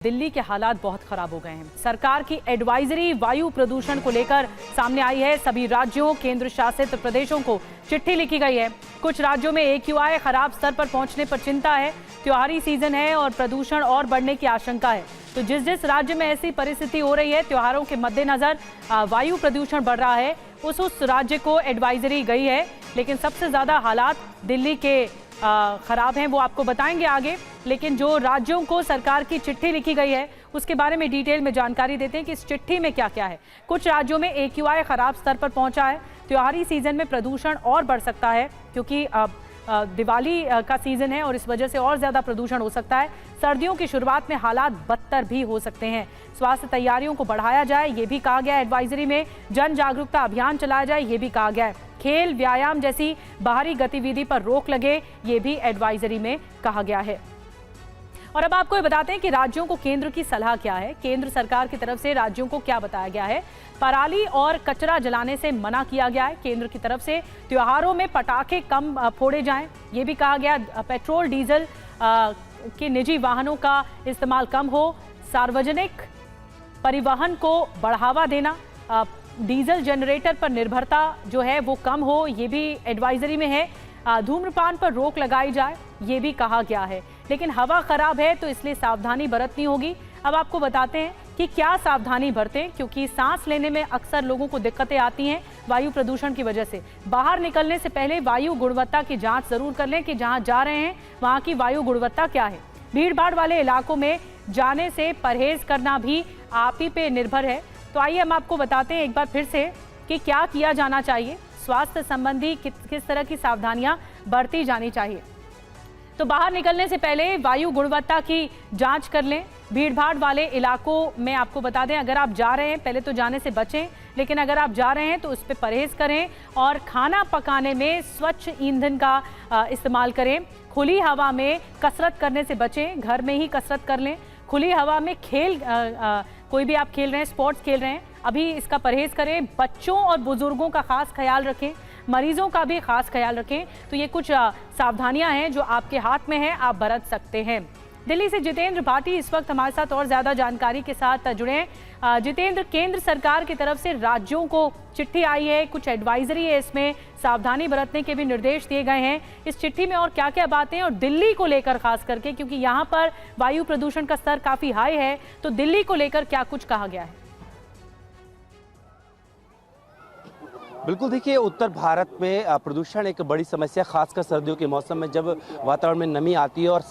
दिल्ली के हालात बहुत खराब हो गए हैं। सरकार की एडवाइजरी वायु प्रदूषण को लेकर सामने आई है। सभी राज्यों, केंद्र शासित प्रदेशों को चिट्ठी लिखी गई है। कुछ राज्यों में AQI खराब स्तर पर पहुंचने पर चिंता है। त्योहारी सीजन है और प्रदूषण और बढ़ने की आशंका है। तो जिस जिस राज्य में ऐसी परिस्थिति हो रही है, त्योहारों के मद्देनजर वायु प्रदूषण बढ़ रहा है, उस राज्य को एडवाइजरी गई है। लेकिन सबसे ज्यादा हालात दिल्ली के खराब हैं, वो आपको बताएंगे आगे। लेकिन जो राज्यों को सरकार की चिट्ठी लिखी गई है, उसके बारे में डिटेल में जानकारी देते हैं कि इस चिट्ठी में क्या क्या है। कुछ राज्यों में AQI खराब स्तर पर पहुंचा है। त्योहारी सीजन में प्रदूषण और बढ़ सकता है, क्योंकि दिवाली का सीजन है और इस वजह से और ज्यादा प्रदूषण हो सकता है। सर्दियों की शुरुआत में हालात बदतर भी हो सकते हैं। स्वास्थ्य तैयारियों को बढ़ाया जाए, ये भी कहा गया है एडवाइजरी में। जन जागरूकता अभियान चलाया जाए, ये भी कहा गया है। खेल, व्यायाम जैसी बाहरी गतिविधि पर रोक लगे, ये भी एडवाइजरी में कहा गया है। और अब आपको ये बताते हैं कि राज्यों को केंद्र की सलाह क्या है। केंद्र सरकार की तरफ से राज्यों को क्या बताया गया है। पराली और कचरा जलाने से मना किया गया है केंद्र की तरफ से। त्योहारों में पटाखे कम फोड़े जाएं, ये भी कहा गया। पेट्रोल डीजल के निजी वाहनों का इस्तेमाल कम हो। सार्वजनिक परिवहन को बढ़ावा देना, डीजल जनरेटर पर निर्भरता जो है वो कम हो, ये भी एडवाइजरी में है। धूम्रपान पर रोक लगाई जाए, ये भी कहा गया है। लेकिन हवा खराब है तो इसलिए सावधानी बरतनी होगी। अब आपको बताते हैं कि क्या सावधानी बरतें, क्योंकि सांस लेने में अक्सर लोगों को दिक्कतें आती हैं वायु प्रदूषण की वजह से। बाहर निकलने से पहले वायु गुणवत्ता की जांच जरूर कर लें कि जहां जा रहे हैं वहां की वायु गुणवत्ता क्या है। भीड़ भाड़ वाले इलाकों में जाने से परहेज करना भी आप ही पे निर्भर है। तो आइए हम आपको बताते हैं एक बार फिर से कि क्या किया जाना चाहिए। स्वास्थ्य संबंधी किस तरह की सावधानियां बरती जानी चाहिए। तो बाहर निकलने से पहले वायु गुणवत्ता की जांच कर लें। भीड़ भाड़ वाले इलाकों में आपको बता दें, अगर आप जा रहे हैं पहले तो जाने से बचें, लेकिन अगर आप जा रहे हैं तो उस पर परहेज करें। और खाना पकाने में स्वच्छ ईंधन का इस्तेमाल करें। खुली हवा में कसरत करने से बचें, घर में ही कसरत कर लें। खुली हवा में कोई भी आप खेल रहे हैं, स्पोर्ट्स खेल रहे हैं, अभी इसका परहेज करें। बच्चों और बुजुर्गों का खास ख्याल रखें, मरीजों का भी खास ख्याल रखें। तो ये कुछ सावधानियां हैं जो आपके हाथ में हैं, आप बरत सकते हैं। दिल्ली से जितेंद्र भाटी इस वक्त हमारे साथ और ज्यादा जानकारी के साथ जुड़े हैं। जितेंद्र, केंद्र सरकार की तरफ से राज्यों को चिट्ठी आई है, कुछ एडवाइजरी है, इसमें सावधानी बरतने के भी निर्देश दिए गए हैं। इस चिट्ठी में और क्या क्या बातें हैं, और दिल्ली को लेकर खास करके, क्योंकि यहाँ पर वायु प्रदूषण का स्तर काफी हाई है, तो दिल्ली को लेकर क्या कुछ कहा गया है? बिल्कुल, देखिए, उत्तर भारत में प्रदूषण एक बड़ी समस्या, खासकर सर्दियों के मौसम में जब वातावरण में नमी आती है और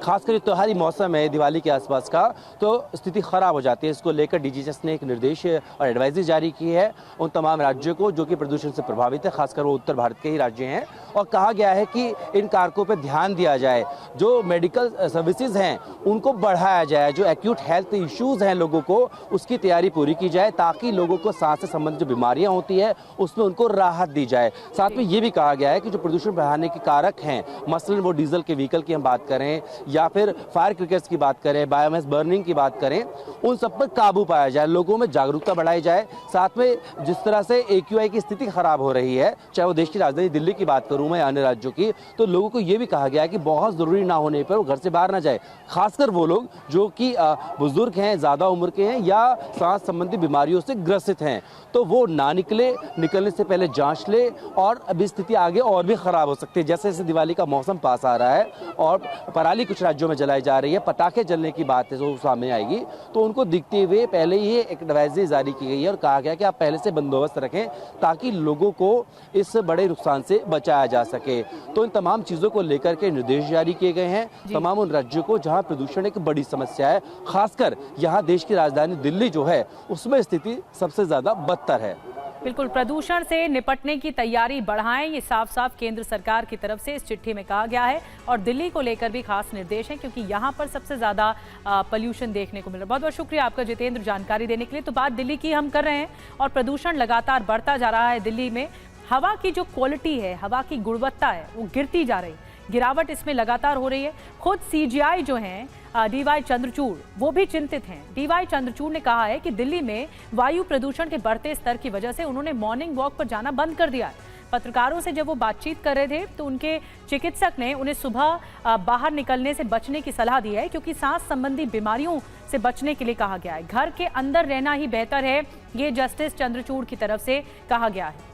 खासकर त्योहारी मौसम है दिवाली के आसपास का, तो स्थिति खराब हो जाती है। इसको लेकर DGHS ने एक निर्देश और एडवाइजरी जारी की है उन तमाम राज्यों को जो कि प्रदूषण से प्रभावित है, खासकर वो उत्तर भारत के ही राज्य हैं। और कहा गया है कि इन कारकों पर ध्यान दिया जाए। जो मेडिकल सर्विसेज हैं उनको बढ़ाया जाए, जो एक्यूट हेल्थ इश्यूज़ हैं लोगों को, उसकी तैयारी पूरी की जाए, ताकि लोगों को सांस से संबंधित जो बीमारियाँ होती है उसमें उनको राहत दी जाए। साथ में ये भी कहा गया है कि जो प्रदूषण बढ़ाने के कारक हैं, मसलन वो डीजल के व्हीकल की हम बात करें या फिर फायर क्रिकेट्स की बात करें, बायोमास बर्निंग की बात करें, उन सब पर काबू पाया जाए, लोगों में जागरूकता बढ़ाई जाए। साथ में जिस तरह से AQI की स्थिति खराब हो रही है, चाहे वो देश की राजधानी दिल्ली की बात करूं मैं या अन्य राज्यों की, तो लोगों को ये भी कहा गया है कि बहुत जरूरी ना होने पर वो घर से बाहर ना जाए। खासकर वो लोग जो कि बुजुर्ग हैं, ज्यादा उम्र के हैं या सांस संबंधी बीमारियों से ग्रसित हैं, तो वो ना निकलने से पहले जांच ले। और अभी स्थिति आगे और भी खराब हो सकती है। जैसे जैसे दिवाली का मौसम पास आ रहा है और पराली कुछ राज्यों में जलाई जा रही है, पटाखे जलने की बात है जो सामने आएगी, तो उनको दिखते हुए पहले ही एक एडवाइजरी जारी की गई है और कहा गया कि आप पहले से बंदोबस्त रखें ताकि लोगों को इस बड़े नुकसान से बचाया जा सके। तो इन तमाम चीजों को लेकर के निर्देश जारी किए गए हैं तमाम उन राज्यों को जहां प्रदूषण एक बड़ी समस्या है। खासकर यहाँ देश की राजधानी दिल्ली जो है उसमें स्थिति सबसे ज्यादा बदतर है। बिल्कुल, प्रदूषण से निपटने की तैयारी बढ़ाएं, ये साफ साफ केंद्र सरकार की तरफ से इस चिट्ठी में कहा गया है। और दिल्ली को लेकर भी खास निर्देश हैं, क्योंकि यहाँ पर सबसे ज्यादा पोल्यूशन देखने को मिल रहा है। बहुत बहुत शुक्रिया आपका जितेंद्र, जानकारी देने के लिए। तो बात दिल्ली की हम कर रहे हैं और प्रदूषण लगातार बढ़ता जा रहा है दिल्ली में। हवा की जो क्वालिटी है, हवा की गुणवत्ता है, वो गिरती जा रही है। गिरावट इसमें लगातार हो रही है। खुद CGI जो हैं DY चंद्रचूड़, वो भी चिंतित हैं। DY चंद्रचूड़ ने कहा है कि दिल्ली में वायु प्रदूषण के बढ़ते स्तर की वजह से उन्होंने मॉर्निंग वॉक पर जाना बंद कर दिया है। पत्रकारों से जब वो बातचीत कर रहे थे तो उनके चिकित्सक ने उन्हें सुबह बाहर निकलने से बचने की सलाह दी है, क्योंकि सांस संबंधी बीमारियों से बचने के लिए कहा गया है। घर के अंदर रहना ही बेहतर है, ये जस्टिस चंद्रचूड़ की तरफ से कहा गया है।